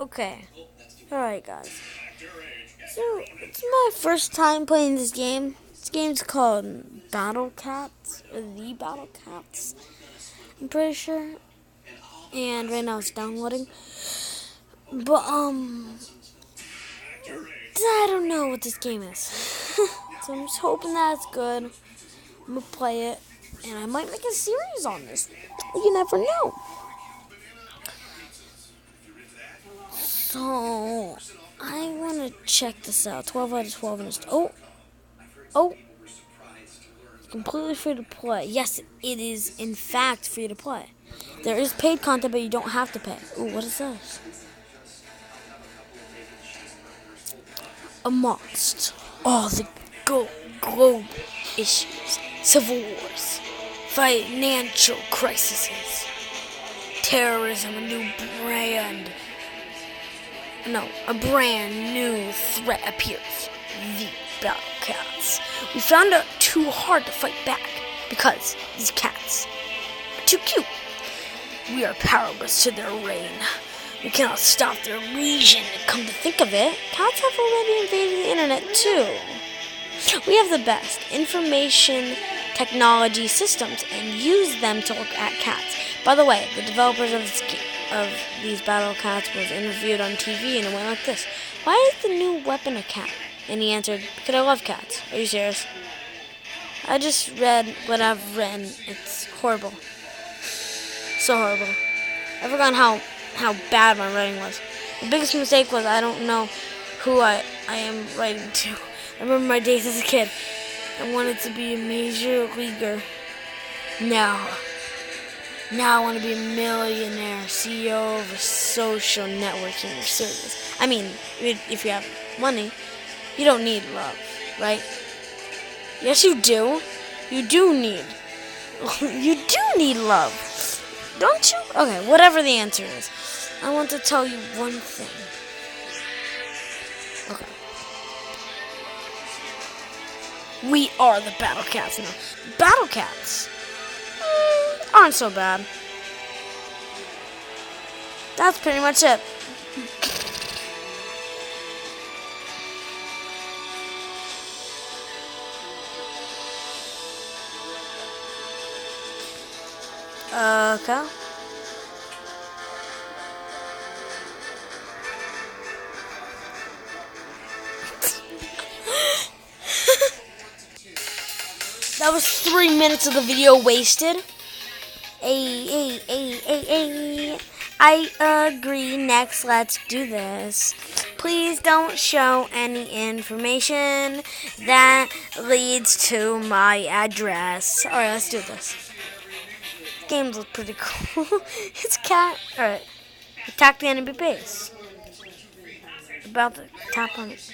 Okay. Alright, guys. So, it's my first time playing this game. This game's called Battle Cats, or The Battle Cats, I'm pretty sure. And right now it's downloading. But, I don't know what this game is. So I'm just hoping that it's good. I'm gonna play it, and I might make a series on this. You never know. So, I want to check this out. 12 out of 12 and oh, completely free to play. Yes, it is in fact free to play. There is paid content, but you don't have to pay. Ooh, what is this? Amongst all the global issues, civil wars, financial crises, terrorism, a brand new threat appears. The Battle Cats. We found it too hard to fight back because these cats are too cute. We are powerless to their reign. We cannot stop their region. Come to think of it, cats have already invaded the internet too. We have the best information technology systems and use them to look at cats. By the way, the developers of these Battle Cats was interviewed on TV, and it went like this: "Why is the new weapon a cat?" And he answered, "Because I love cats." Are you serious? I just read what I've written. It's horrible. So horrible. I forgot how bad my writing was. The biggest mistake was I don't know who I am writing to. I remember my days as a kid. I wanted to be a major leaguer. Now I want to be a millionaire, CEO of a social networking service. I mean, if you have money, you don't need love, right? Yes, you do. You do need love. Don't you? Okay, whatever the answer is. I want to tell you one thing. Okay. We are the Battle Cats now. Battle Cats aren't so bad. That's pretty much it. Okay. That was 3 minutes of the video wasted. I agree. Next, let's do this. Please don't show any information that leads to my address. Alright, let's do this. Games look pretty cool. It's cat. Alright. Attack the enemy base. About to tap on it.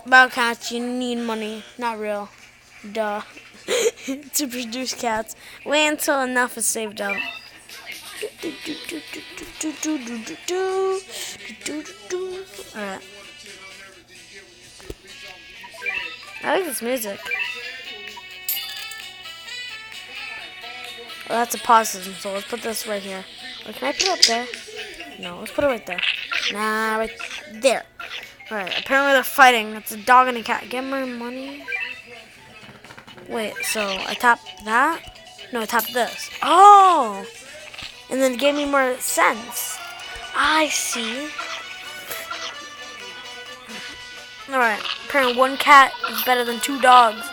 About cats, you need money. Not real. Duh. To produce cats. Wait until enough is saved up. Alright. I like this music. Well, that's a pause system, so let's put this right here. Or can I put it up there? No, let's put it right there. Nah, right there. Alright, apparently they're fighting. It's a dog and a cat. Get my money. Wait, so I tap that? No, I tap this. Oh! And then it gave me more sense. I see. Alright, apparently one cat is better than 2 dogs.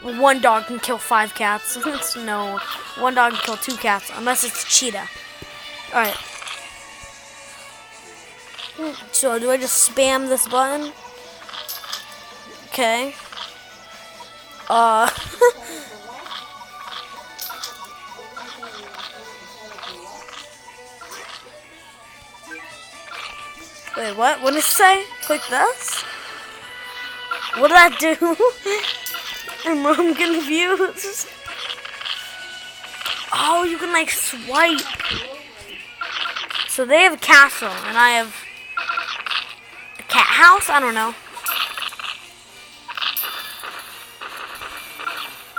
One dog can kill 5 cats. No, one dog can kill 2 cats, unless it's a cheetah. Alright. So, do I just spam this button? Okay. Wait, what? What did it say? Click this? What did that do? I'm confused. Oh, you can like swipe. So they have a castle, and I have a cat house? I don't know.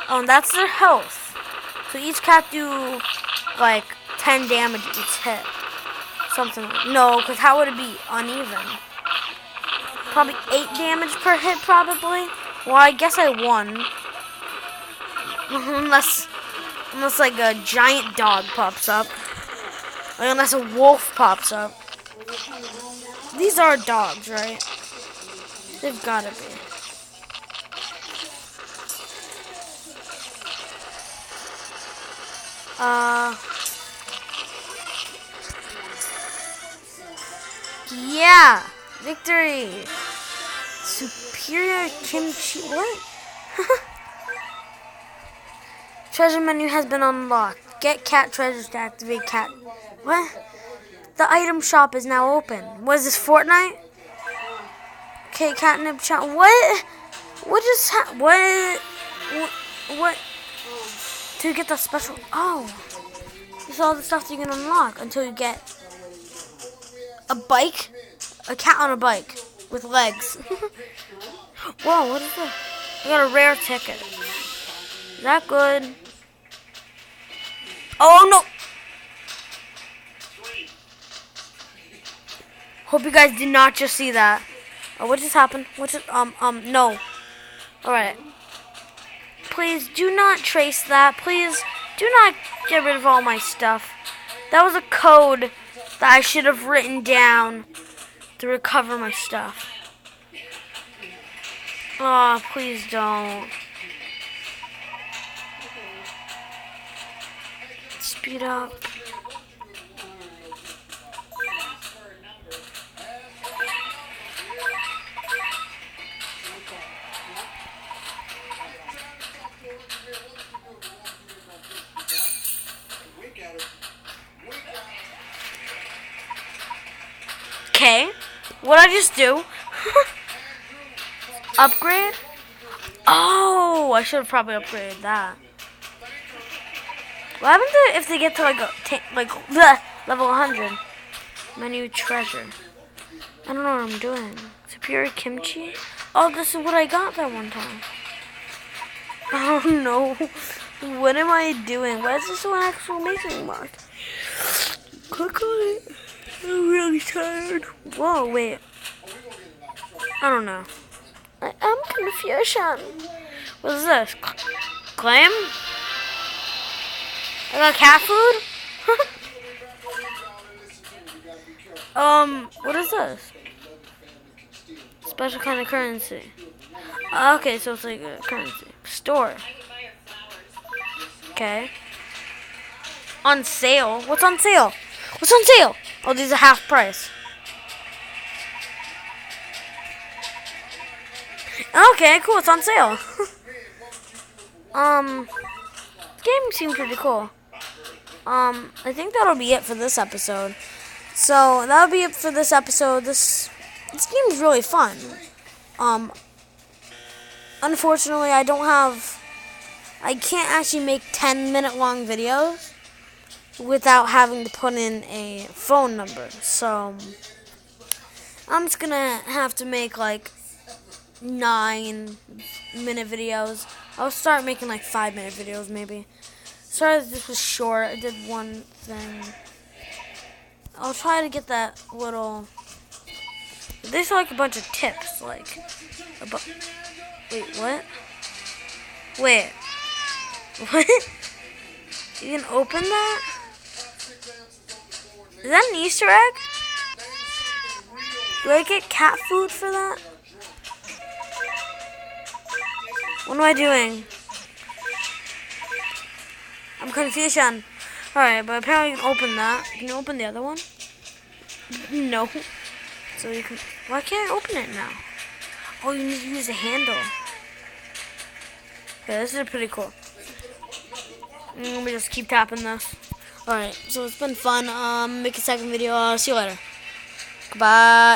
Oh, and that's their health. So each cat do like 10 damage each hit. Something like, no, because how would it be uneven? Probably 8 damage per hit, probably. Well, I guess I won. unless like a giant dog pops up. Like, unless a wolf pops up. These are dogs, right? They've gotta be. Yeah! Victory! Superior kimchi. What? Treasure menu has been unlocked. Get cat treasures to activate cat. What? The item shop is now open. What is this, Fortnite? Okay, catnip shop. What? What just What? To get the special. Oh. This is all the stuff that you can unlock until you get a bike. A cat on a bike with legs. Whoa, what is this? I got a rare ticket. Is that good? Oh no! Hope you guys did not just see that. Oh, what just happened? What just, no. Alright. Please do not trace that. Please do not get rid of all my stuff. That was a code that I should have written down to recover my stuff. Oh, please don't. Speed up. Okay, what'd I just do? Upgrade? Oh, I should have probably upgraded that. What happens if they get to level 100? Menu treasure. I don't know what I'm doing. Superior kimchi? Oh, this is what I got that one time. Oh no. What am I doing? Why is this an exclamation mark? Click on it. I'm really tired. Whoa, wait. I don't know. I am confusion. What is this? Claim? I got cat food? What is this? Special kind of currency. Okay, so it's like a currency. Store. Okay. On sale? What's on sale? What's on sale? Oh, these are half price. Okay, cool. It's on sale. Game seemed pretty cool. I think that'll be it for this episode. So that'll be it for this episode. This game's really fun. Unfortunately, I can't actually make 10-minute long videos without having to put in a phone number. So I'm just gonna have to make like 9-minute videos. I'll start making like 5-minute videos maybe. Sorry that this was short. I did one thing. I'll try to get that little. There's like a bunch of tips, like. Wait, what? Wait. What? You can open that? Is that an Easter egg? Do I get cat food for that? What am I doing? I'm confused. Alright, but apparently you can open that. Can you open the other one? No. So you can. Why can't I open it now? Oh, you need to use a handle. Okay, this is pretty cool. Let me just keep tapping this. Alright, so it's been fun. Make a second video. See you later. Goodbye.